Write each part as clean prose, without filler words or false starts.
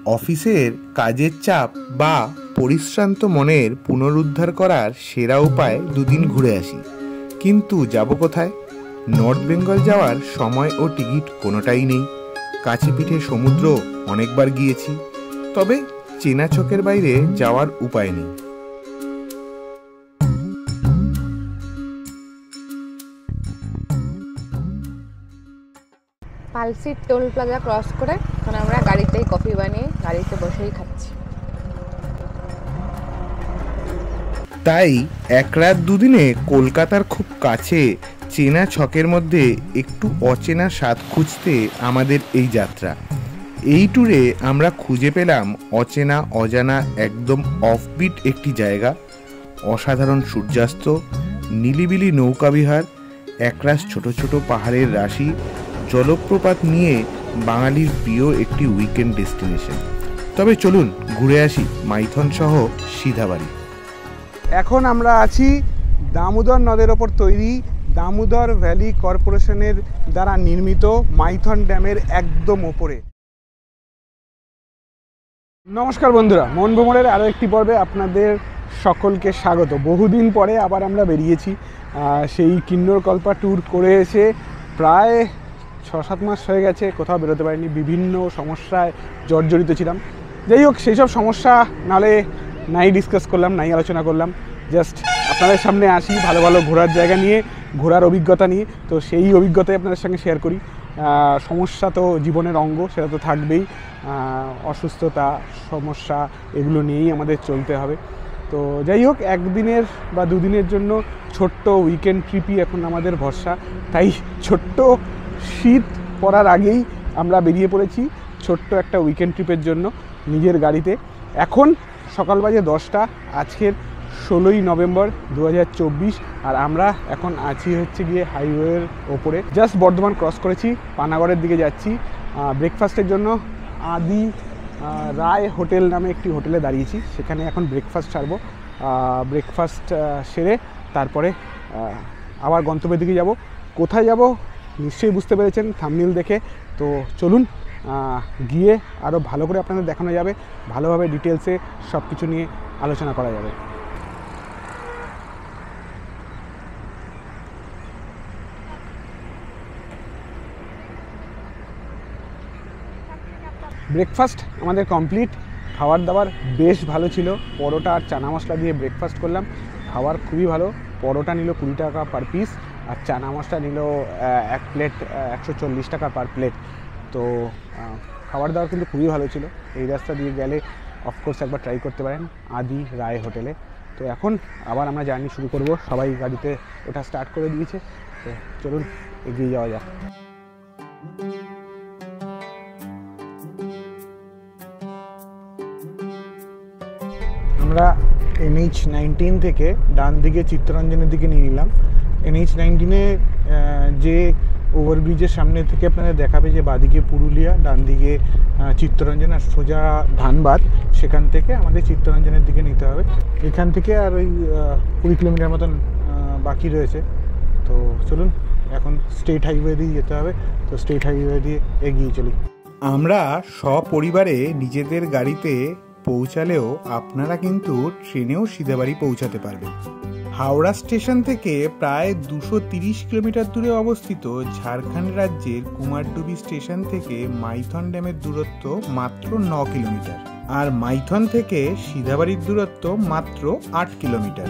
অফিসের কাজের চাপ বা পরিশ্রান্ত মনের পুনরুদ্ধার করার সেরা উপায় দুদিন ঘুরে আসি। কিন্তু যাব কোথায়? নর্থ বেঙ্গল যাওয়ার সময় ও টিকিট কোনোটাই নেই। কাছে পিঠে সমুদ্র অনেকবার গিয়েছি, তবে চেনা চোখের বাইরে যাওয়ার উপায় নেই। পালসির টোল প্লাজা ক্রস করে এখন আমরা গাড়িতেই কফি বানিয়ে গাড়িতে বসেই খাচ্ছি। তাই এক রাত দুদিনে কলকাতার খুব কাছে চেনা ছকের মধ্যে একটু অচেনা স্বাদ খুঁজতে আমাদের এই যাত্রা। এই ট্যুরে আমরা খুঁজে পেলাম অচেনা অজানা একদম অফবিট একটি জায়গা, অসাধারণ সূর্যাস্ত, নিলিবিলি নৌকাবিহার, একরাশ ছোট ছোট পাহাড়ের রাশি, জলপ্রপাত নিয়ে বাঙালির প্রিয় একটি উইকেন্ড ডেস্টিনেশন। তবে চলুন ঘুরে আসি মাইথন সহ সিধাবাড়ি। এখন আমরা আছি দামোদর নদের ওপর তৈরি দামোদর ভ্যালি কর্পোরেশনের দ্বারা নির্মিত মাইথন ড্যামের একদম ওপরে। নমস্কার বন্ধুরা, মন ভ্রমণের আরও একটি পর্বে আপনাদের সকলকে স্বাগত। বহুদিন পরে আবার আমরা বেরিয়েছি। সেই কিন্নরকল্পা ট্যুর করে এসে প্রায় 6-7 মাস হয়ে গেছে, কোথাও বেরোতে পারিনি, বিভিন্ন সমস্যায় জর্জরিত ছিলাম। যাই হোক, সেই সব সমস্যা নালে নাই ডিসকাস করলাম, নাই আলোচনা করলাম, জাস্ট আপনাদের সামনে আসি ভালো ভালো ঘোরার জায়গা নিয়ে, ঘোরার অভিজ্ঞতা নিয়ে। তো সেই অভিজ্ঞতাই আপনাদের সঙ্গে শেয়ার করি। সমস্যা তো জীবনের অঙ্গ, সেটা তো থাকবেই। অসুস্থতা, সমস্যা, এগুলো নিয়েই আমাদের চলতে হবে। তো যাই হোক, একদিনের বা দুদিনের জন্য ছোট্ট উইকেন্ড ট্রিপই এখন আমাদের ভরসা। তাই ছোট্ট শীত পড়ার আগেই আমরা বেরিয়ে পড়েছি ছোট্ট একটা উইকেন্ড ট্রিপের জন্য নিজের গাড়িতে। এখন সকাল বাজে 10টা, আজকের 16ই নভেম্বর 2024, আর আমরা এখন আছি হচ্ছে গিয়ে হাইওয়ের ওপরে। জাস্ট বর্ধমান ক্রস করেছি, পানাগড়ের দিকে যাচ্ছি ব্রেকফাস্টের জন্য। আদি রায় হোটেল নামে একটি হোটেলে দাঁড়িয়েছি, সেখানে এখন ব্রেকফাস্ট ছাড়বো। ব্রেকফাস্ট সেরে তারপরে আবার গন্তব্যের দিকে যাব। কোথায় যাব নিশ্চয়ই বুঝতে পেরেছেন থাম্বনেইল দেখে। তো চলুন গিয়ে আরও ভালো করে আপনাদের দেখানো যাবে, ভালোভাবে ডিটেলসে সব কিছু নিয়ে আলোচনা করা যাবে। ব্রেকফাস্ট আমাদের কমপ্লিট, খাবার দাবার বেশ ভালো ছিল। পরোটা আর চানা মশলা দিয়ে ব্রেকফাস্ট করলাম, খাবার খুবই ভালো। পরোটা নিল 20 টাকা পার পিস, আর চানা মশলা নিল এক প্লেট 140 টাকা পার প্লেট। তো খাবার দাবার কিন্তু খুবই ভালো ছিল। এই রাস্তা দিয়ে গেলে অফকোর্স একবার ট্রাই করতে পারেন আদি রায় হোটেলে। তো এখন আবার আমরা জার্নি শুরু করব, সবাই গাড়িতে ওটা স্টার্ট করে দিয়েছে। তো চলুন এগিয়ে যাওয়া যাক। আমরা NH-19 থেকে ডান দিকে চিত্তরঞ্জনের দিকে নিয়ে নিলাম। NH-19-এ যে ওভারব্রিজের সামনে থেকে আপনাদের দেখাবে যে বাঁদিকে পুরুলিয়া, ডান দিকে চিত্তরঞ্জন আর সোজা ধানবাদ, সেখান থেকে আমাদের চিত্তরঞ্জনের দিকে নিতে হবে। এখান থেকে আর ওই 20 কিলোমিটার মতন বাকি রয়েছে। তো চলুন এখন স্টেট হাইওয়ে দিয়ে যেতে হবে। তো স্টেট হাইওয়ে দিয়ে এগিয়ে চলি। আমরা সপরিবারে নিজেদের গাড়িতে পৌঁছালেও আপনারা কিন্তু ট্রেনেও সিধাবাড়ি পৌঁছাতে পারবেন। হাওড়া স্টেশন থেকে প্রায় 230 কিলোমিটার দূরে অবস্থিত ঝাড়খণ্ড রাজ্যের কুমারডুবি স্টেশন থেকে মাইথন ড্যামের দূরত্ব মাত্র 9 কিলোমিটার, আর মাইথন থেকে সিধাবাড়ির দূরত্ব মাত্র 8 কিলোমিটার।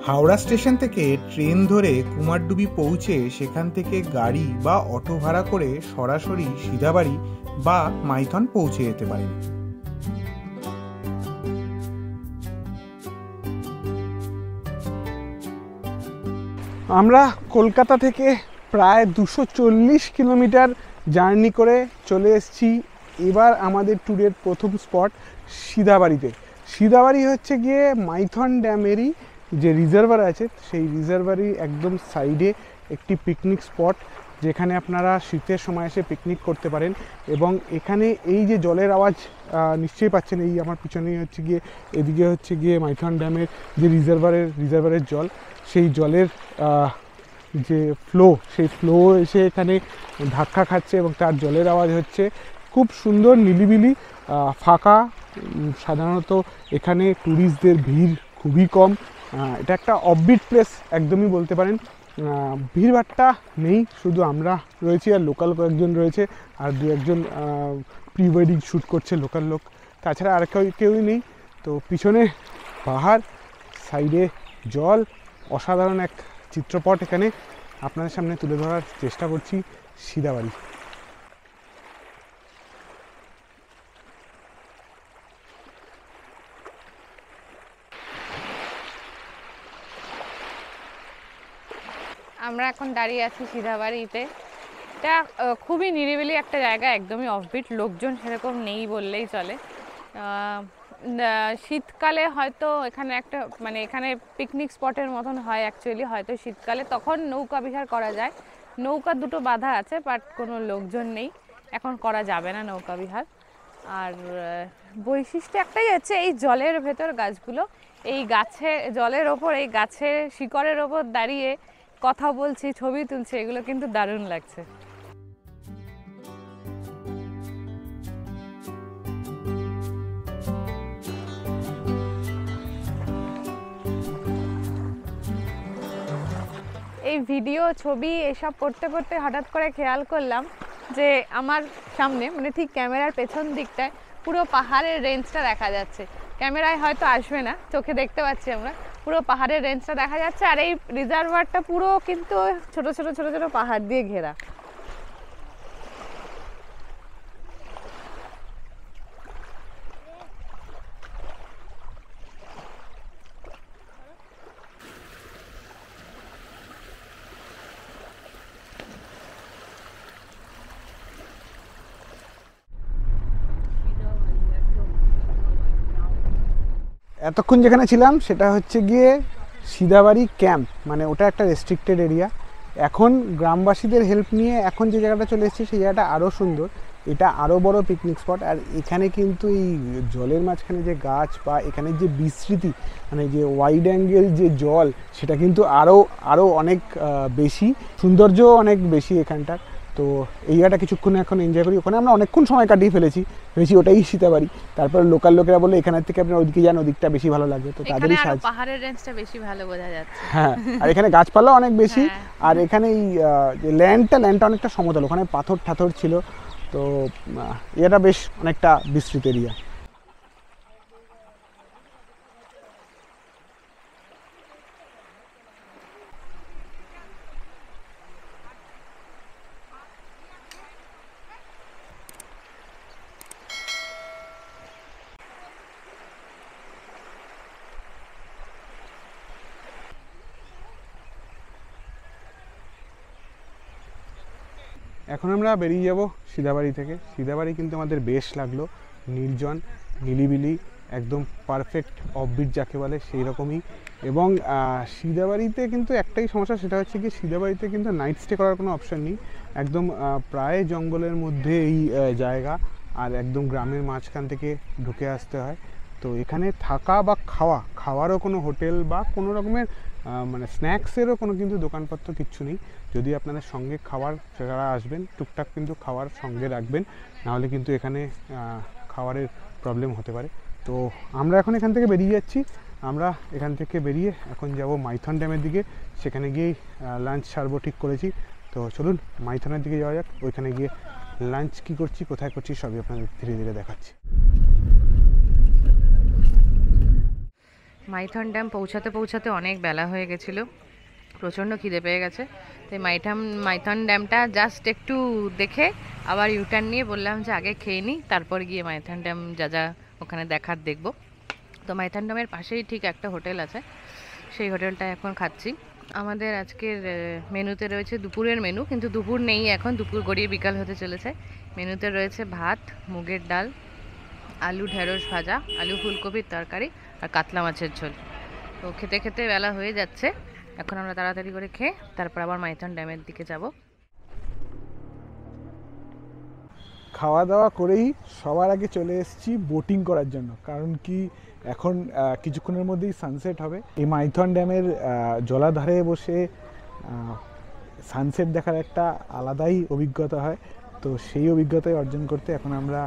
হাওড়া স্টেশন থেকে ট্রেন ধরে কুমারডুবি পৌঁছে সেখান থেকে গাড়ি বা অটো ভাড়া করে সরাসরি সিধাবাড়ি বা মাইথন পৌঁছে যেতে পারেন। আমরা কলকাতা থেকে প্রায় 240 কিলোমিটার জার্নি করে চলে এসেছি এবার আমাদের ট্যুরের প্রথম স্পট সিধাবাড়িতে। সিধাবাড়ি হচ্ছে গিয়ে মাইথন ড্যামেরই যে রিজার্ভার আছে, সেই রিজার্ভারই একদম সাইডে একটি পিকনিক স্পট, যেখানে আপনারা শীতের সময় এসে পিকনিক করতে পারেন। এবং এখানে এই যে জলের আওয়াজ নিশ্চয়ই পাচ্ছেন, এই আমার পিছনেই হচ্ছে গিয়ে, এদিকে হচ্ছে গিয়ে মাইথন ড্যামের যে রিজার্ভারের জল, সেই জলের যে ফ্লো, সেই ফ্লো এসে এখানে ধাক্কা খাচ্ছে এবং তার জলের আওয়াজ হচ্ছে। খুব সুন্দর, নিলিবিলি, ফাঁকা। সাধারণত এখানে ট্যুরিস্টদের ভিড় খুবই কম। এটা একটা অফবিট প্লেস একদমই বলতে পারেন। ভিড়ভাট্টা নেই, শুধু আমরা রয়েছি আর লোকাল কয়েকজন রয়েছে, আর দু একজন প্রি ওয়েডিং শ্যুট করছে লোকাল লোক, তাছাড়া আর কেউই নেই। তো পিছনে পাহাড়, সাইডে জল, অসাধারণ এক চিত্রপট এখানে আপনাদের সামনে তুলে ধরার চেষ্টা করছি। সিদাবাড়ি। আমরা এখন দাঁড়িয়ে আছি সিধাবাড়িতে। এটা খুবই নিরিবিলি একটা জায়গা, একদমই অফবিট, লোকজন সেরকম নেই বললেই চলে। শীতকালে হয়তো এখানে একটা মানে এখানে পিকনিক স্পটের মতন হয় অ্যাকচুয়ালি, হয়তো শীতকালে তখন নৌকা বিহার করা যায়। নৌকা দুটো বাঁধা আছে, বাট কোনো লোকজন নেই, এখন করা যাবে না নৌকা বিহার। আর বৈশিষ্ট্য একটাই হচ্ছে এই জলের ভেতর গাছগুলো, এই গাছে জলের ওপর এই গাছের শিকড়ের ওপর দাঁড়িয়ে কথা বলছি, ছবি তুলছি, এগুলো কিন্তু দারুণ লাগছে। এই ভিডিও ছবি এসব করতে করতে হঠাৎ করে খেয়াল করলাম যে আমার সামনে মানে ঠিক ক্যামেরার পেছন দিকটায় পুরো পাহাড়ের রেঞ্জটা দেখা যাচ্ছে। ক্যামেরায় হয়তো আসবে না, চোখে দেখতে পাচ্ছি আমরা পুরো পাহাড়ের রেঞ্জটা দেখা যাচ্ছে। আর এই রিজার্ভারটা পুরো কিন্তু ছোট ছোট ছোট ছোট পাহাড় দিয়ে ঘেরা। এতক্ষণ যেখানে ছিলাম সেটা হচ্ছে গিয়ে সিদাবাড়ি ক্যাম্প, মানে ওটা একটা রেস্ট্রিক্টেড এরিয়া। এখন গ্রামবাসীদের হেল্প নিয়ে এখন যে জায়গাটা চলে এসেছে সেই জায়গাটা আরও সুন্দর, এটা আরও বড় পিকনিক স্পট। আর এখানে কিন্তু এই জলের মাঝখানে যে গাছ বা এখানে যে বিস্তৃতি, মানে যে ওয়াইড অ্যাঙ্গেল যে জল, সেটা কিন্তু আরও অনেক বেশি, সৌন্দর্যও অনেক বেশি এখানটার। তো এই জায়গাটা কিছুক্ষণ এখন এনজয় করি। ওখানে আমরা অনেকক্ষণ সময় কাটিয়ে ফেলেছি, ওটাই সীতাবাড়ি। তারপর লোকাল লোকেরা বলে এখানের থেকে আপনার ওদিকে যান, ওদিকটা বেশি ভালো লাগবে, তো তাদেরই সাহায্য। পাহাড়ের রেঞ্জটা বেশি ভালো বোঝা যাচ্ছে। হ্যাঁ, আর এখানে গাছপালা অনেক বেশি। আর এখানে এই ল্যান্ডটা অনেকটা সমতল, ওখানে পাথর ঠাথর ছিল, তো এটা বেশ অনেকটা বিস্তৃত এরিয়া। এখন আমরা বেরিয়ে যাব সিদাবাড়ি থেকে। সিদাবাড়ি কিন্তু আমাদের বেশ লাগলো, নির্জন, নিলিবিলি, একদম পারফেক্ট অফবিট যাকে বলে সেই রকমই। এবং সিদাবাড়িতে কিন্তু একটাই সমস্যা, সেটা হচ্ছে কি সিদাবাড়িতে কিন্তু নাইট স্টে করার কোনো অপশান নেই। একদম প্রায় জঙ্গলের মধ্যে এই জায়গা, আর একদম গ্রামের মাঝখান থেকে ঢুকে আসতে হয়। তো এখানে থাকা বা খাওয়ারও কোনো হোটেল বা কোনো রকমের মানে স্ন্যাক্সেরও কোনো কিন্তু দোকানপত্র কিচ্ছু নেই। যদি আপনাদের সঙ্গে খাবার যারা আসবেন টুকটাক কিন্তু খাওয়ার সঙ্গে রাখবেন, নাহলে কিন্তু এখানে খাবারের প্রবলেম হতে পারে। তো আমরা এখন এখান থেকে বেরিয়ে যাচ্ছি। আমরা এখান থেকে বেরিয়ে এখন যাব মাইথন ড্যামের দিকে, সেখানে গিয়েই লাঞ্চ সারবো ঠিক করেছি। তো চলুন মাইথনের দিকে যাওয়া যাক, ওইখানে গিয়ে লাঞ্চ কী করছি, কোথায় করছি, সবই আপনাদের ধীরে ধীরে দেখাচ্ছি। মাইথন ড্যাম পৌঁছাতে পৌঁছাতে অনেক বেলা হয়ে গেছিলো, প্রচণ্ড খিদে পেয়ে গেছে। তো মাইথন ড্যামটা জাস্ট একটু দেখে আবার ইউটার্ন নিয়ে বললাম যে আগে খেয়ে নিই, তারপর গিয়ে মাইথন ড্যাম যা ওখানে দেখার দেখব। তো মাইথন ড্যামের পাশেই ঠিক একটা হোটেল আছে, সেই হোটেলটা এখন খাচ্ছি। আমাদের আজকের মেনুতে রয়েছে দুপুরের মেনু, কিন্তু দুপুর নেই এখন, দুপুর গড়িয়ে বিকাল হতে চলেছে। মেনুতে রয়েছে ভাত, মুগের ডাল, আলু ঢেঁড়স ভাজা, আলু ফুলকপির তরকারি আর কাতলা মাছের ঝোল। তো খেতে খেতে বেলা হয়ে যাচ্ছে, এখন আমরা তাড়াতাড়ি করে খেয়ে তারপর আবার মাইথন ড্যামের দিকে যাব। খাওয়া দাওয়া করেই সবার আগে চলে এসেছি বোটিং করার জন্য, কারণ কি এখন কিছুক্ষণের মধ্যেই সানসেট হবে। এই মাইথন ড্যামের জলাধারে বসে সানসেট দেখার একটা আলাদাই অভিজ্ঞতা হয়। তো সেই অভিজ্ঞতায় অর্জন করতে এখন আমরা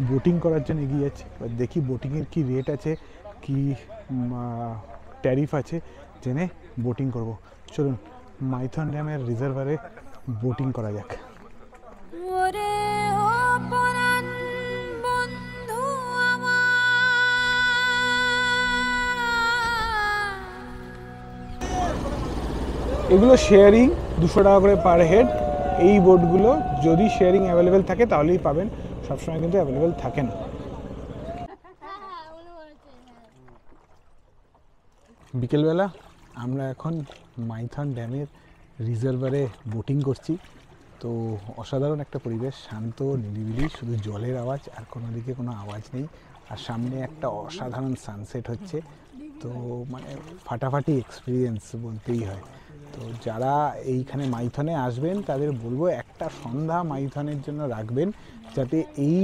বোটিং করার জন্য এগিয়ে যাচ্ছি। এবার দেখি বোটিংয়ের কী রেট আছে, কি ট্যারিফ আছে, জেনে বোটিং করব। চলুন মাইথন ড্যামের রিজার্ভারে বোটিং করা যাক। এগুলো শেয়ারিং, 200 টাকা করে পার হেড। এই বোটগুলো যদি শেয়ারিং অ্যাভেলেবেল থাকে তাহলেই পাবেন, সবসময় কিন্তু অ্যাভেলেবেল থাকে না। বিকেলবেলা আমরা এখন মাইথন ড্যামের রিজার্ভারে বোটিং করছি। তো অসাধারণ একটা পরিবেশ, শান্ত নিরিবিলি, শুধু জলের আওয়াজ, আর কোনো দিকে কোনো আওয়াজ নেই। আর সামনে একটা অসাধারণ সানসেট হচ্ছে। তো মানে ফাটাফাটি এক্সপিরিয়েন্স বলতেই হয়। তো যারা এইখানে মাইথনে আসবেন তাদের বলবো একটা সন্ধ্যা মাইথনের জন্য রাখবেন, যাতে এই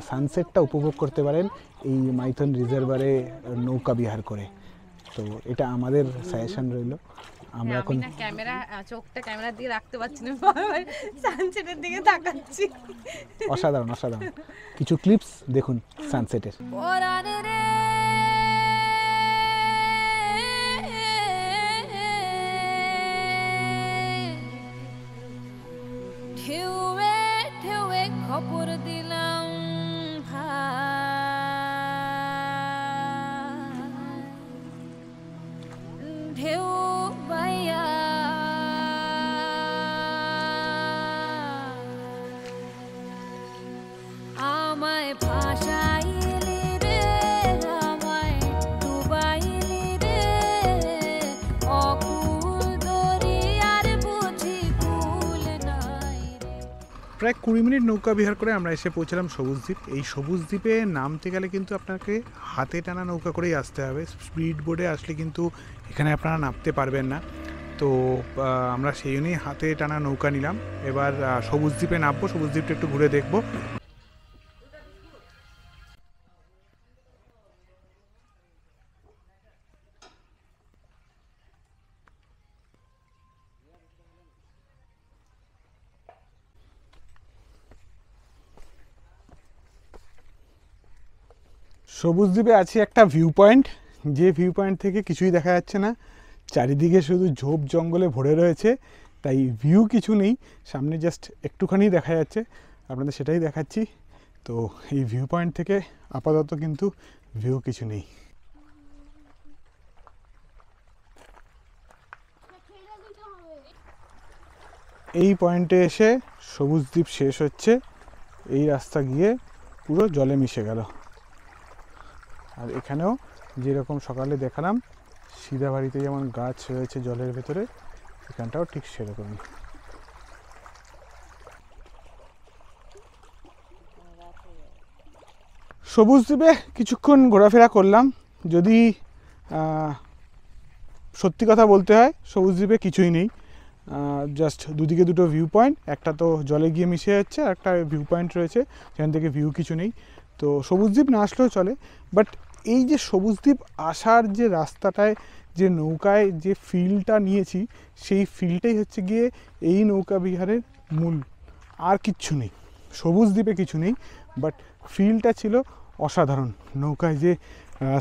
সানসেটটা উপভোগ করতে পারেন এই মাইথন রিজার্ভারে নৌকা বিহার করে। তো এটা আমাদের সাজেশন রইল। আমরা এখন চোখটা ক্যামেরা দিয়ে রাখতে পারছি না, সানসেটের দিকে তাকাচ্ছি। অসাধারণ অসাধারণ কিছু ক্লিপস দেখুন সানসেটের। খবর দিলাম ঢেউ বাইয়া আমায় ভাষাইলি রে, আমায় ডুবাইলি রে, অকুল দরিয়ার বুঝি কুল নাই রে। প্রায় 20 মিনিট নৌকা বিহার করে আমরা এসে পৌঁছলাম সবুজ দ্বীপ। এই সবুজ দ্বীপে নামতে গেলে কিন্তু আপনাকে হাতে টানা নৌকা করেই আসতে হবে। স্পিড বোটে আসলে কিন্তু এখানে আপনারা নামতে পারবেন না। তো আমরা সেই জন্যই হাতে টানা নৌকা নিলাম। এবার সবুজ দ্বীপে নামবো, সবুজ দ্বীপটা একটু ঘুরে দেখবো। সবুজ দ্বীপে আছে একটা ভিউ পয়েন্ট, যে ভিউ পয়েন্ট থেকে কিছুই দেখা যাচ্ছে না, চারিদিকে শুধু ঝোপ জঙ্গলে ভরে রয়েছে, তাই ভিউ কিছু নেই। সামনে জাস্ট একটুখানি দেখা যাচ্ছে, আপনাদের সেটাই দেখাচ্ছি। তো এই ভিউ পয়েন্ট থেকে আপাতত কিন্তু ভিউ কিছু নেই। এই পয়েন্টে এসে সবুজ দ্বীপ শেষ হচ্ছে, এই রাস্তা গিয়ে পুরো জলে মিশে গেল। আর এখানেও যেরকম সকালে দেখালাম সিধা বাড়িতে যেমন গাছ রয়েছে জলের ভেতরে, এখানটাও ঠিক সেরকমই। সবুজ দ্বীপে কিছুক্ষণ ঘোরাফেরা করলাম। যদি সত্যি কথা বলতে হয়, সবুজ দ্বীপে কিছুই নেই, জাস্ট দুদিকে দুটো ভিউ পয়েন্ট, একটা তো জলে গিয়ে মিশে যাচ্ছে, আর একটা ভিউ পয়েন্ট রয়েছে সেখান থেকে ভিউ কিছু নেই। তো সবুজ দ্বীপ না আসলেও চলে, বাট এই যে সবুজ দ্বীপ আসার যে রাস্তাটায় যে নৌকায় যে ফিলটা নিয়েছি, সেই ফিলটাই হচ্ছে গিয়ে এই নৌকা বিহারের মূল। আর কিচ্ছু নেই, সবুজ দ্বীপে কিছু নেই, বাট ফিলটা ছিল অসাধারণ। নৌকায় যে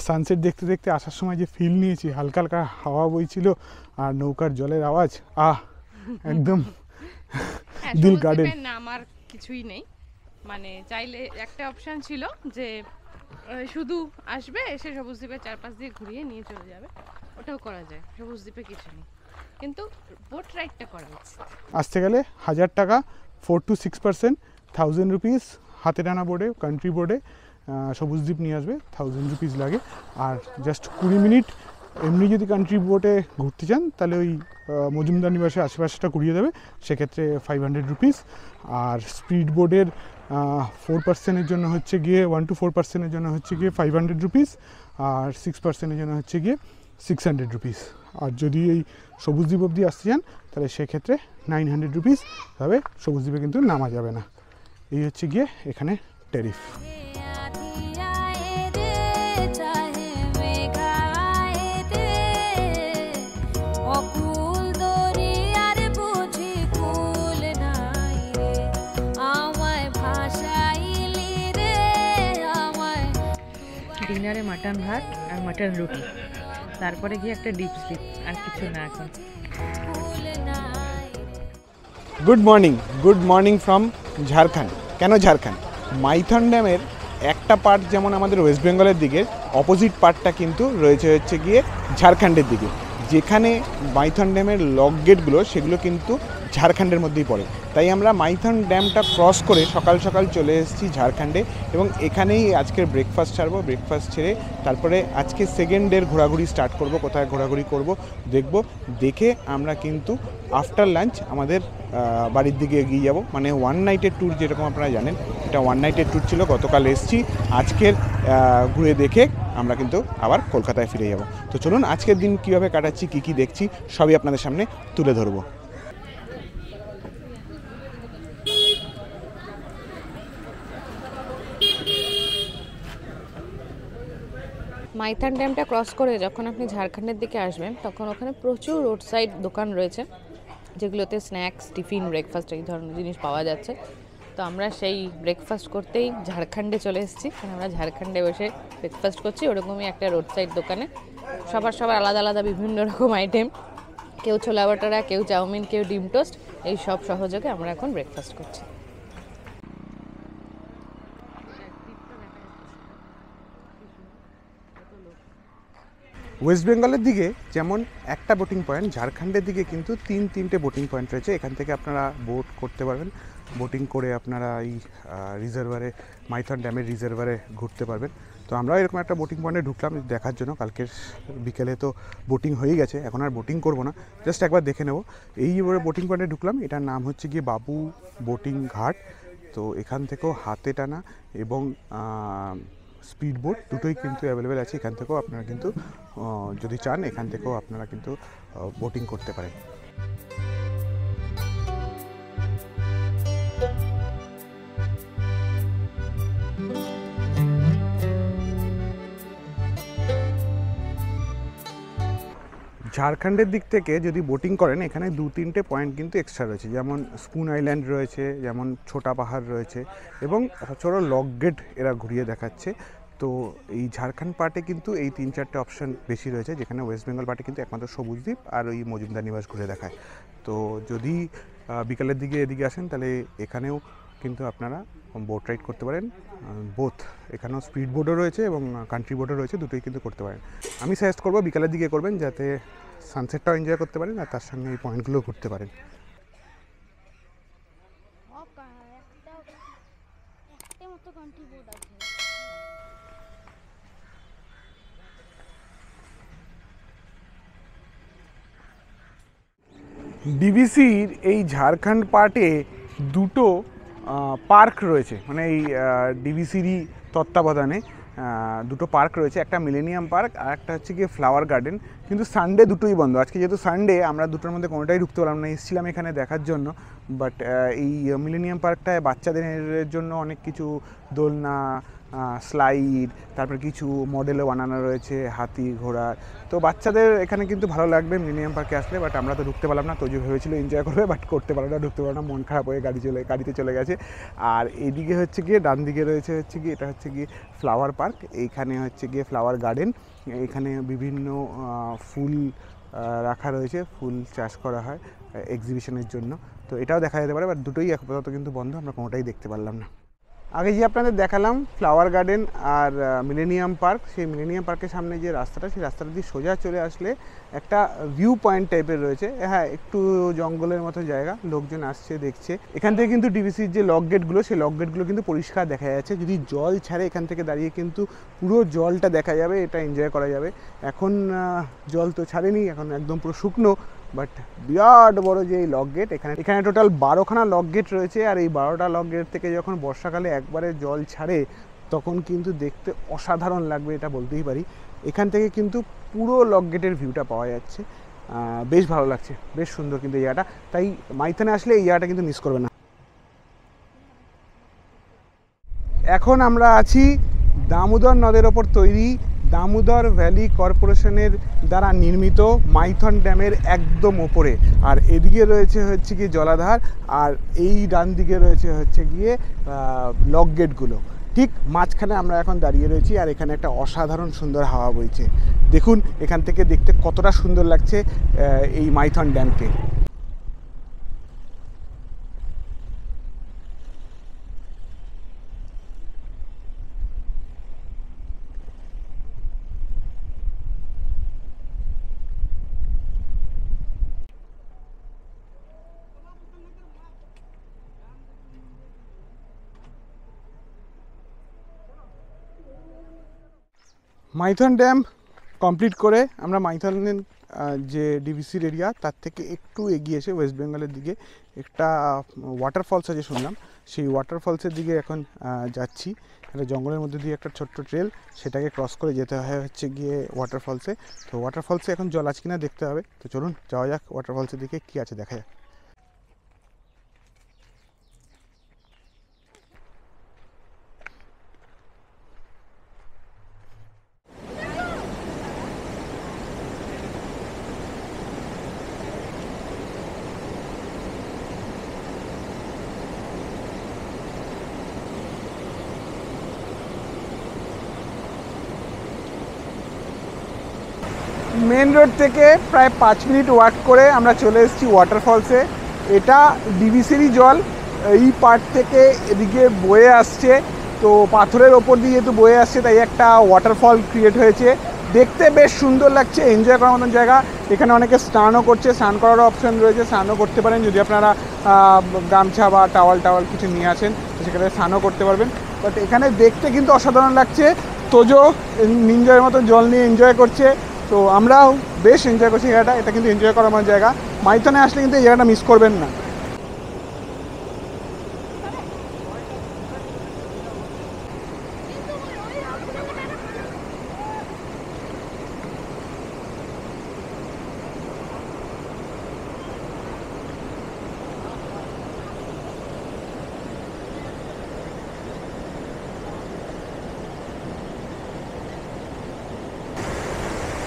সানসেট দেখতে দেখতে আসার সময় যে ফিল নিয়েছি, হালকা হালকা হাওয়া বইছিল আর নৌকার জলের আওয়াজ, একদম দিল গার্ডেন। নামার কিছুই নেই, মানে চাইলে একটা অপশন ছিল যে শুধু আসবে, এসে সবুজ দ্বীপের চারপাশ দিয়ে ঘুরিয়ে নিয়ে চলে যাবে, ওটাও করা যায়। সবুজ দ্বীপে কিছু নেই, কিন্তু বোট রাইডটা করা উচিত। আসতে গেলে 1000 টাকা, 4 to 6%, 1000 রুপিস হাতে টানা বোর্ডে, কান্ট্রি বোর্ডে সবুজ দ্বীপ নিয়ে আসবে, 1000 রুপিস লাগে। আর জাস্ট 20 মিনিট এমনি যদি কান্ট্রি বোটে ঘুরতে চান তাহলে ওই মজুমদার নিবাসের আশেপাশটা ঘুরিয়ে দেবে, সেক্ষেত্রে 500 রুপিস। আর স্পিড বোর্ডের 4%-এর জন্য হচ্ছে গিয়ে 1 to 4%-এর জন্য হচ্ছে গিয়ে 500 রুপিস, আর 6%-এর জন্য হচ্ছে গিয়ে 600 রুপিস। আর যদি এই সবুজ দ্বীপ অবধি আসতে চান তাহলে সেক্ষেত্রে 900 রুপিস, তবে সবুজ দ্বীপে কিন্তু নামা যাবে না। এই হচ্ছে গিয়ে এখানে ট্যারিফ। অকুল দরিয়ার বুঝি ডিনারে মাটন ভাত আর মাটন রুটি, তারপরে গিয়ে একটা ডিপ স্লিপ, আর কিছু না এখন। Good morning from Jharkhand. কেন ঝাড়খণ্ড? মাইথন ড্যামের একটা পার্ট যেমন আমাদের ওয়েস্ট বেঙ্গলের দিকে, অপোজিট পার্টটা কিন্তু রয়েছে হচ্ছে গিয়ে ঝাড়খণ্ডের দিকে, যেখানে মাইথন ড্যামের লক গেটগুলো সেগুলো কিন্তু ঝাড়খণ্ডের মধ্যেই পড়ে। তাই আমরা মাইথন ড্যামটা ক্রস করে সকাল সকাল চলে এসেছি ঝাড়খণ্ডে, এবং এখানেই আজকের ব্রেকফাস্ট ছাড়বো। ব্রেকফাস্ট ছেড়ে তারপরে আজকে সেকেন্ড ডের ঘোরাঘুরি স্টার্ট করব। কোথায় ঘোরাঘুরি করব দেখব, দেখে আমরা কিন্তু আফটার লাঞ্চ আমাদের বাড়ির দিকে এগিয়ে যাব। মানে ওয়ান নাইটের ট্যুর, যেরকম আপনারা জানেন এটা ওয়ান নাইটের ট্যুর ছিল। গতকাল এসেছি, আজকের ঘুরে দেখে আমরা কিন্তু আবার কলকাতায় ফিরে যাব। তো চলুন আজকের দিন কীভাবে কাটাচ্ছি, কী দেখছি সবই আপনাদের সামনে তুলে ধরবো। মাইথন ড্যামটা ক্রস করে যখন আপনি ঝাড়খণ্ডের দিকে আসবেন, তখন ওখানে প্রচুর রোড সাইড দোকান রয়েছে, যেগুলোতে স্ন্যাক্স, টিফিন, ব্রেকফাস্ট এই ধরনের জিনিস পাওয়া যাচ্ছে। তো আমরা সেই ব্রেকফাস্ট করতেই ঝাড়খণ্ডে চলে এসেছি। আমরা ঝাড়খণ্ডে বসে ব্রেকফাস্ট করছি ওরকমই একটা রোড সাইড দোকানে। সবার আলাদা আলাদা বিভিন্ন রকম আইটেম, কেউ ছোলা বাটারা, কেউ চাউমিন, কেউ ডিম টোস্ট, এই সব সহযোগে আমরা এখন ব্রেকফাস্ট করছি। ওয়েস্ট বেঙ্গলের দিকে যেমন একটা বোটিং পয়েন্ট, ঝাড়খণ্ডের দিকে কিন্তু তিনটে বোটিং পয়েন্ট রয়েছে। এখান থেকে আপনারা বোট করতে পারবেন, বোটিং করে আপনারা এই রিজার্ভারে, মাইথন ড্যামের রিজার্ভারে ঘুরতে পারবেন। তো আমরাও এরকম একটা বোটিং পয়েন্টে ঢুকলাম দেখার জন্য। কালকের বিকেলে তো বোটিং হয়ে গেছে, এখন আর বোটিং করব না, জাস্ট একবার দেখে নেব। এইবারে বোটিং পয়েন্টে ঢুকলাম, এটার নাম হচ্ছে গিয়ে বাবু বোটিং ঘাট। তো এখান থেকেও হাতে টানা এবং স্পিড বোট দুটোই কিন্তু অ্যাভেলেবেল আছে। এখান থেকেও আপনারা কিন্তু যদি চান এখান থেকেও আপনারা কিন্তু বোটিং করতে পারেন। ঝাড়খণ্ডের দিক থেকে যদি বোটিং করেন, এখানে 2-3টে পয়েন্ট কিন্তু এক্সট্রা রয়েছে, যেমন স্পুন আইল্যান্ড রয়েছে, যেমন ছোটা পাহাড় রয়েছে, এবং ছোট লক গেট এরা ঘুরিয়ে দেখাচ্ছে। তো এই ঝাড়খণ্ড পার্টে কিন্তু এই 3-4টে অপশান বেশি রয়েছে, যেখানে ওয়েস্ট বেঙ্গল পার্টে কিন্তু একমাত্র সবুজ দ্বীপ আর ওই মজুমদার নিবাস ঘুরে দেখায়। তো যদি বিকালের দিকে এদিকে আসেন, তাহলে এখানেও কিন্তু আপনারা বোট রাইড করতে পারেন। বোথ এখানেও স্পিড বোটও রয়েছে এবং কান্ট্রি বোটও রয়েছে, দুটোই কিন্তু করতে পারেন। আমি সাজেস্ট করবো বিকালের দিকে করবেন, যাতে সানসেটটাও এনজয় করতে পারেন আর তার সঙ্গে এই পয়েন্টগুলো ঘুরতে পারেন। ডিভিসির এই ঝাড়খণ্ড পার্টে দুটো পার্ক রয়েছে, মানে এই ডিভিসিরই তত্ত্বাবধানে দুটো পার্ক রয়েছে, একটা মিলেনিয়াম পার্ক আর একটা হচ্ছে গিয়ে ফ্লাওয়ার গার্ডেন। কিন্তু সানডে দুটোই বন্ধ। আজকে যেহেতু সানডে, আমরা দুটোর মধ্যে কোনোটাই ঢুকতে পারলাম না। এসেছিলাম এখানে দেখার জন্য, বাট এই মিলেনিয়াম পার্কটায় বাচ্চাদের জন্য অনেক কিছু দোলনা, স্লাইড, তারপর কিছু মডেলও বানানো রয়েছে হাতি, ঘোড়া। তো বাচ্চাদের এখানে কিন্তু ভালো লাগবে মিলেনিয়াম পার্কে আসলে, বাট আমরা তো ঢুকতে পারলাম না। তো যে ভেবেছিল এনজয় করবে, বাট করতে পারলো না, ঢুকতে পারলো না, মন খারাপ হয়ে গাড়িতে চলে গেছে। আর এইদিকে হচ্ছে গিয়ে ডান দিকে রয়েছে হচ্ছে গিয়ে, এটা হচ্ছে গিয়ে ফ্লাওয়ার পার্ক। এইখানে হচ্ছে গিয়ে ফ্লাওয়ার গার্ডেন, এখানে বিভিন্ন ফুল রাখা রয়েছে, ফুল চাষ করা হয় এক্সিবিশনের জন্য। তো এটাও দেখা যেতে পারে, বাট দুটোই আপাতত কিন্তু বন্ধ, আমরা কোনোটাই দেখতে পারলাম না। আগে যে আপনাদের দেখালাম ফ্লাওয়ার গার্ডেন আর মিলেনিয়াম পার্ক, সেই মিলেনিয়াম পার্কের সামনে যে রাস্তাটা, সেই রাস্তাটা দিয়ে সোজা চলে আসলে একটা ভিউ পয়েন্ট টাইপের রয়েছে। হ্যাঁ, একটু জঙ্গলের মতো জায়গা, লোকজন আসছে দেখছে। এখান থেকে কিন্তু ডিভিসির যে লক গেটগুলো, সেই লক গেটগুলো কিন্তু পরিষ্কার দেখা যাচ্ছে। যদি জল ছাড়ে এখান থেকে দাঁড়িয়ে কিন্তু পুরো জলটা দেখা যাবে, এটা এনজয় করা যাবে। এখন জল তো ছাড়েনি, এখন একদম পুরো শুকনো, বাট বিরাট বড় যে এই লক গেট, এখানে টোটাল 12খানা লক গেট রয়েছে। আর এই 12টা লক গেট থেকে যখন বর্ষাকালে একবারে জল ছাড়ে, তখন কিন্তু দেখতে অসাধারণ লাগবে, এটা বলতেই পারি। এখান থেকে কিন্তু পুরো লক গেটের ভিউটা পাওয়া যাচ্ছে, বেশ ভালো লাগছে, বেশ সুন্দর কিন্তু এই জায়গাটা। তাই মাইথনে আসলে এই জায়গাটা কিন্তু মিস করবে না। এখন আমরা আছি দামোদর নদের ওপর তৈরি দামোদর ভ্যালি কর্পোরেশনের দ্বারা নির্মিত মাইথন ড্যামের একদম ওপরে। আর এদিকে রয়েছে হচ্ছে গিয়ে জলাধার, আর এই ডান দিকে রয়েছে হচ্ছে গিয়ে লক গেটগুলো। ঠিক মাঝখানে আমরা এখন দাঁড়িয়ে রয়েছি, আর এখানে একটা অসাধারণ সুন্দর হাওয়া বইছে। দেখুন এখান থেকে দেখতে কতটা সুন্দর লাগছে এই মাইথন ড্যামকে। মাইথন ড্যাম কমপ্লিট করে আমরা মাইথনের যে ডিভিসির এরিয়া তার থেকে একটু এগিয়ে এসে ওয়েস্ট বেঙ্গলের দিকে একটা ওয়াটারফলস আছে শুনলাম, সেই ওয়াটারফলসের দিকে এখন যাচ্ছি। একটা জঙ্গলের মধ্যে দিয়ে একটা ছোট্ট ট্রেল, সেটাকে ক্রস করে যেতে হয় হচ্ছে গিয়ে ওয়াটারফলসে। তো ওয়াটারফলসে এখন জল আছে কিনা দেখতে হবে। তো চলুন যাওয়া যাক ওয়াটারফলসের দিকে, কী আছে দেখা যাক। মেন রোড থেকে প্রায় 5 মিনিট ওয়াক করে আমরা চলে এসেছি ওয়াটারফলসে। এটা ডিভিসিরই জল এই পার্ট থেকে এদিকে বয়ে আসছে, তো পাথরের ওপর দিয়ে যেহেতু বয়ে আসছে তাই একটা ওয়াটারফল ক্রিয়েট হয়েছে। দেখতে বেশ সুন্দর লাগছে, এনজয় করার মতন জায়গা। এখানে অনেকে স্নানও করছে, স্নান করারও অপশন রয়েছে, স্নানও করতে পারেন যদি আপনারা গামছা বা টাওয়াল কিছু নিয়ে আসেন, তো সেখানে স্নানও করতে পারবেন। বাট এখানে দেখতে কিন্তু অসাধারণ লাগছে। তোজো নিঞ্জয়ের মতো জল নিয়ে এনজয় করছে, তো আমরাও বেশ এনজয় করছি জায়গাটা। এটা কিন্তু এনজয় করার আমার জায়গা, মাইথনে আসলে কিন্তু এই জায়গাটা মিস করবেন না।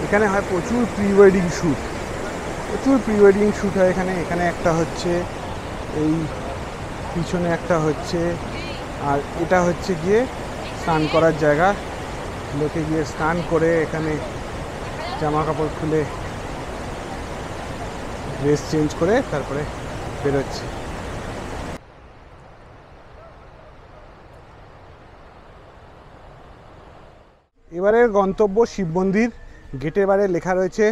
এখানে হয় প্রচুর প্রি ওয়েডিং শ্যুট হয় এখানে। এখানে একটা হচ্ছে, এই পিছনে একটা হচ্ছে, আর এটা হচ্ছে গিয়ে স্নান করার জায়গা। লোকে গিয়ে স্নান করে এখানে জামা কাপড় খুলে ড্রেস চেঞ্জ করে তারপরে বেরোচ্ছে। এবারের গন্তব্য শিব মন্দির। গেটের বাইরে লেখা রয়েছে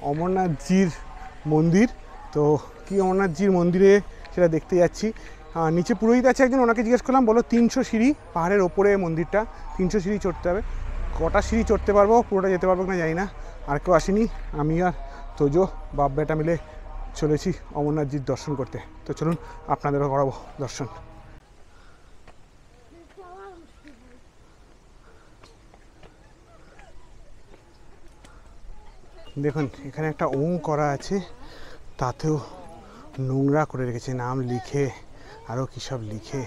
অমরনাথজির মন্দির। তো কি অমরনাথজির মন্দিরে সেটা দেখতে যাচ্ছি। নিচে পুরোহিত আছে একজন, ওনাকে জিজ্ঞেস করলাম, বলো 300 সিঁড়ি পাহাড়ের ওপরে মন্দিরটা, 300 সিঁড়ি চড়তে হবে। কটা সিঁড়ি চড়তে পারবো, পুরোটা যেতে পারবো না জানি না। আর কেউ আসেনি, আমি আর তোজো বাপ বেটা মিলে চলেছি অমরনাথজির দর্শন করতে। তো চলুন আপনাদেরও করাবো দর্শন। দেখুন এখানে একটা ওম করা আছে, তাতেও নোংরা করে রেখেছে, নাম লিখে আরও কী সব লিখে।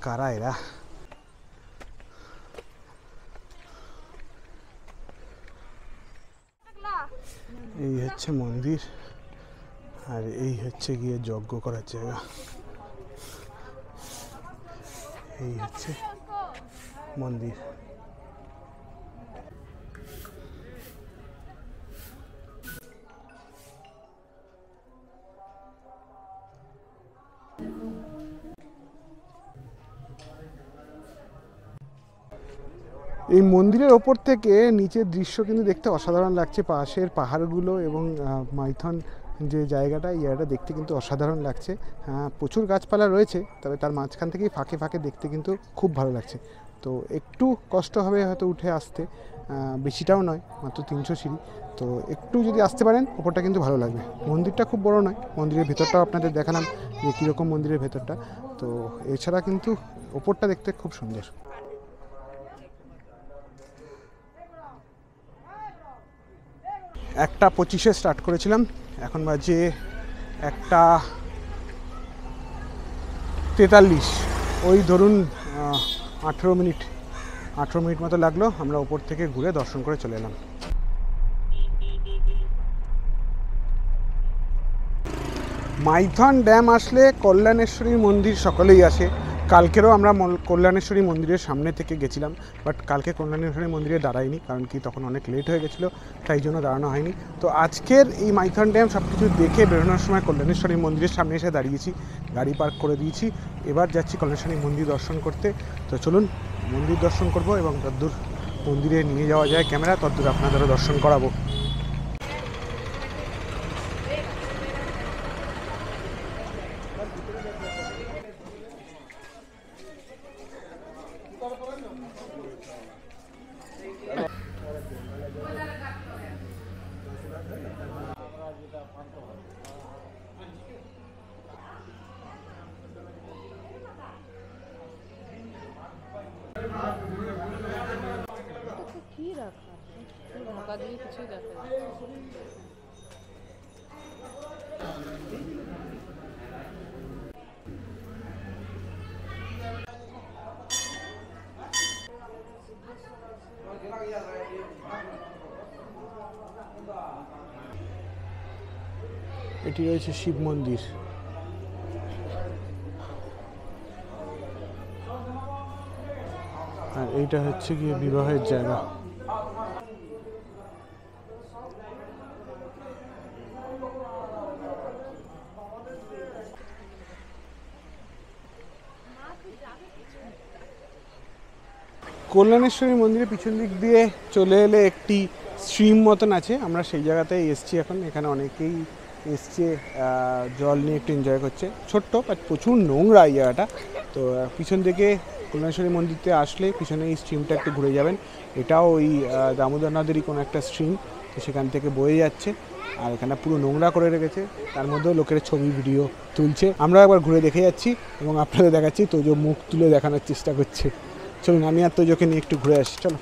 কারা এরা? এই হচ্ছে মন্দির, আর এই হচ্ছে গিয়ে যজ্ঞ করার জায়গা। এই হচ্ছে মন্দির। এই মন্দিরের ওপর থেকে নিচের দৃশ্য কিন্তু দেখতে অসাধারণ লাগছে। পাশের পাহাড়গুলো এবং মাইথন যে জায়গাটা, এই জায়গাটা দেখতে কিন্তু অসাধারণ লাগছে। প্রচুর গাছপালা রয়েছে, তবে তার মাঝখান থেকেই ফাঁকে ফাঁকে দেখতে কিন্তু খুব ভালো লাগছে। তো একটু কষ্ট হবে হয়তো উঠে আসতে, বেশিটাও নয়, মাত্র 300 সিঁড়ি। তো একটু যদি আসতে পারেন ওপরটা কিন্তু ভালো লাগবে। মন্দিরটা খুব বড় নয়, মন্দিরের ভেতরটাও আপনাদের দেখালাম যে কীরকম মন্দিরের ভেতরটা। তো এছাড়া কিন্তু ওপরটা দেখতে খুব সুন্দর। 1:25 স্টার্ট করেছিলাম, এখন বাজে 1:43। ওই ধরুন 18 মিনিট মতো লাগলো। আমরা ওপর থেকে ঘুরে দর্শন করে চলে এলাম। মাইথন ড্যাম আসলে কল্যাণেশ্বরী মন্দির সকলেই আসে, কালকেরও আমরা কল্যাণেশ্বরী মন্দিরের সামনে থেকে গেছিলাম, বাট কালকে কল্যাণেশ্বরী মন্দিরে দাঁড়াইনি, কারণ কি তখন অনেক লেট হয়ে গেছিলো, তাই জন্য দাঁড়ানো হয়নি। তো আজকের এই মাইথন ড্যাম সব কিছু দেখে বেরোনোর সময় কল্যাণেশ্বরী মন্দিরের সামনে এসে দাঁড়িয়েছি, গাড়ি পার্ক করে দিয়েছি। এবার যাচ্ছি কল্যাণেশ্বরী মন্দির দর্শন করতে। তো চলুন মন্দির দর্শন করব, এবং তদ্দূর মন্দিরে নিয়ে যাওয়া যায় ক্যামেরা, তদ্দূর আপনাদেরও দর্শন করাবো। কি রাখা ঢাকা দিয়ে কিছুই দেখা যায়। এটি রয়েছে শিব মন্দির। আর এইটা হচ্ছে গিয়ে বিবাহের জায়গা। কল্যাণেশ্বরী মন্দিরের পিছন দিক দিয়ে চলে এলে একটি স্ট্রিম মতন আছে, আমরা সেই জায়গাতেই এসছি এখন। এখানে অনেকেই এসছে জল নিয়ে একটু এনজয় করছে, ছোট্ট বাট প্রচুর নোংরা এই জায়গাটা। তো পিছন দিকে কল্যাণেশ্বরী মন্দিরতে আসলে পিছনে এই স্ট্রিমটা একটু ঘুরে যাবেন, এটাও ওই দামোদর নদেরই কোনো একটা স্ট্রিম, তো সেখান থেকে বয়ে যাচ্ছে। আর এখানে পুরো নোংরা করে রেখেছে, তার মধ্যেও লোকের ছবি ভিডিও তুলছে। আমরা একবার ঘুরে দেখে যাচ্ছি এবং আপনাদের দেখাচ্ছি। তোজো মুখ তুলে দেখানোর চেষ্টা করছে। চলুন আমি আর তোজোকে নিয়ে একটু ঘুরে আসি, চলো।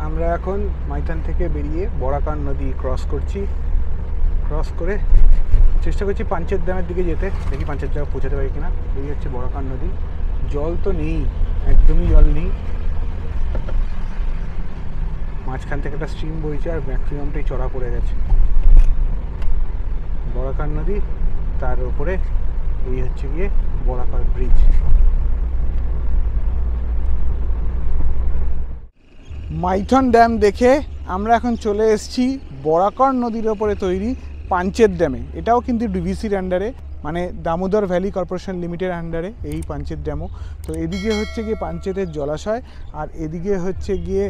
আমরা এখন মাইথন থেকে বেরিয়ে বরাকার নদী ক্রস করছি। ক্রস করে চেষ্টা করছি পাঞ্চেত ড্যামের দিকে যেতে, দেখি পাঞ্চেত জায়গা পৌঁছাতে পারি কিনা। এই হচ্ছে বরাকার নদী, জল তো নেই, একদমই জল নেই। মাঝখান থেকে একটা স্ট্রিম বইছে আর ম্যাক্সিমামটাই চড়া পড়ে গেছে। বরাকার নদী, তার উপরে এই হচ্ছে গিয়ে বরাকার ব্রিজ। মাইথন ড্যাম দেখে আমরা এখন চলে এসেছি বরাকর নদীর ওপরে তৈরি পাঞ্চেত ড্যামে। এটাও কিন্তু ডিভিসির আন্ডারে, মানে দামোদর ভ্যালি কর্পোরেশন লিমিটেড আন্ডারে এই পাঞ্চেত ড্যামও। তো এদিকে হচ্ছে গিয়ে পাঞ্চেতের জলাশয়, আর এদিকে হচ্ছে গিয়ে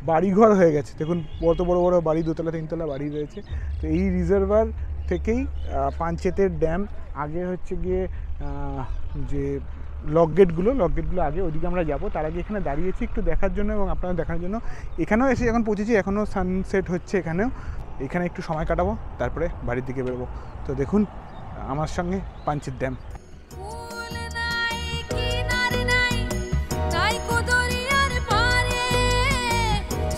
বাড়িঘর হয়ে গেছে। দেখুন কত বড় বড় বাড়ি, দোতলা তিনতলা বাড়ি রয়েছে। তো এই রিজার্ভার থেকেই পাঞ্চেতের ড্যাম। আগে হচ্ছে গিয়ে যে লক গেটগুলো আগে, ওইদিকে আমরা যাবো। তার আগে এখানে দাঁড়িয়েছি একটু দেখার জন্য এবং আপনারা দেখার জন্য। এখানেও এসে এখন পৌঁছেছি, এখনও সানসেট হচ্ছে এখানেও। এখানে একটু সময় কাটাবো, তারপরে বাড়ির দিকে বেরোবো। তো দেখুন আমার সঙ্গে পাঞ্চেত ড্যাম। ফুল নাই কিনার নাই তাই কুদরিয়ার পারে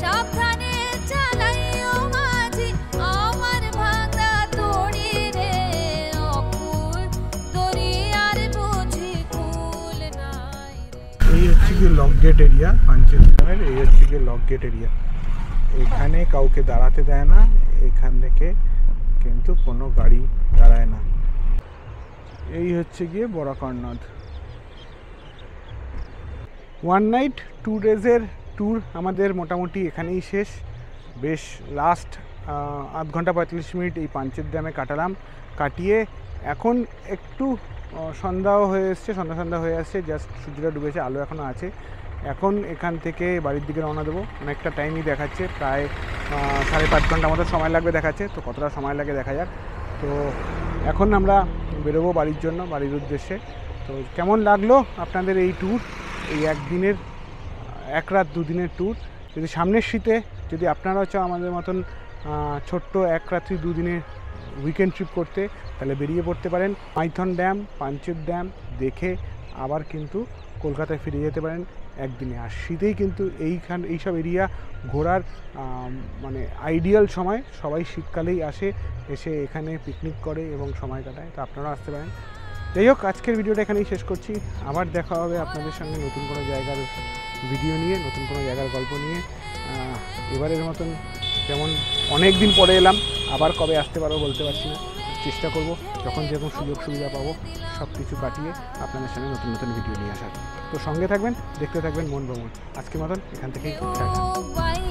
সাবধানে চালাইও মাঝি আমার ভাঙা তড়ি রে অকুল দরিয়ার বুঝি কুল নাই রে। এই হচ্ছে গিয়ে লক গেট এরিয়া পাঞ্চেত ড্যামের। এই হচ্ছে গিয়ে লক গেট এরিয়া। এখানে কাউকে দাঁড়াতে দেয় না, এখান থেকে কিন্তু কোনো গাড়ি দাঁড়ায় না। এই হচ্ছে গিয়ে বরাকর নদ। 1 নাইট 2 ডেজের ট্যুর আমাদের মোটামুটি এখানেই শেষ। বেশ লাস্ট আধ ঘন্টা 45 মিনিট এই পাঞ্চেত ড্যামে কাটালাম। কাটিয়ে এখন একটু সন্ধ্যাও হয়ে এসছে, সন্ধ্যা হয়ে আসছে, জাস্ট সূর্যটা ডুবেছে, আলো এখনও আছে। এখন এখান থেকে বাড়ির দিকে রওনা দেবো। অনেকটা টাইমই দেখাচ্ছে, প্রায় 5.5 ঘন্টা মতো সময় লাগবে দেখাচ্ছে। তো কতটা সময় লাগে দেখা যাক। তো এখন আমরা বেরোবো বাড়ির জন্য, বাড়ির উদ্দেশ্যে। তো কেমন লাগলো আপনাদের এই ট্যুর, এই একদিনের 1 রাত 2 দিনের ট্যুর? যদি সামনের শীতে যদি আপনারাও চাও আমাদের মতন ছোট্ট 1 রাত্রি 2 দিনের উইকেন্ড ট্রিপ করতে, তাহলে বেরিয়ে পড়তে পারেন। মাইথন ড্যাম, পাঞ্চেত ড্যাম দেখে আবার কিন্তু কলকাতায় ফিরে যেতে পারেন একদিনে। আর শীতেই কিন্তু এইসব এরিয়া ঘোরার মানে আইডিয়াল সময়। সবাই শীতকালেই এসে এখানে পিকনিক করে এবং সময় কাটায়, তো আপনারাও আসতে পারেন। যাই হোক, আজকের ভিডিওটা এখানেই শেষ করছি। আবার দেখা হবে আপনাদের সঙ্গে নতুন কোনো জায়গার ভিডিও নিয়ে, নতুন কোনো জায়গার গল্প নিয়ে। এবারের মতন যেমন অনেক দিন পরে এলাম, আবার কবে আসতে পারবো বলতে পারছি না। চেষ্টা করব যখন যেরকম সুযোগ সুবিধা পাবো সব কিছু কাটিয়ে আপনাদের সামনে নতুন নতুন ভিডিও নিয়ে আসার। তো সঙ্গে থাকবেন, দেখতে থাকবেন মন ভ্রমণ। আজকের মতন এখান থেকেই টাটা।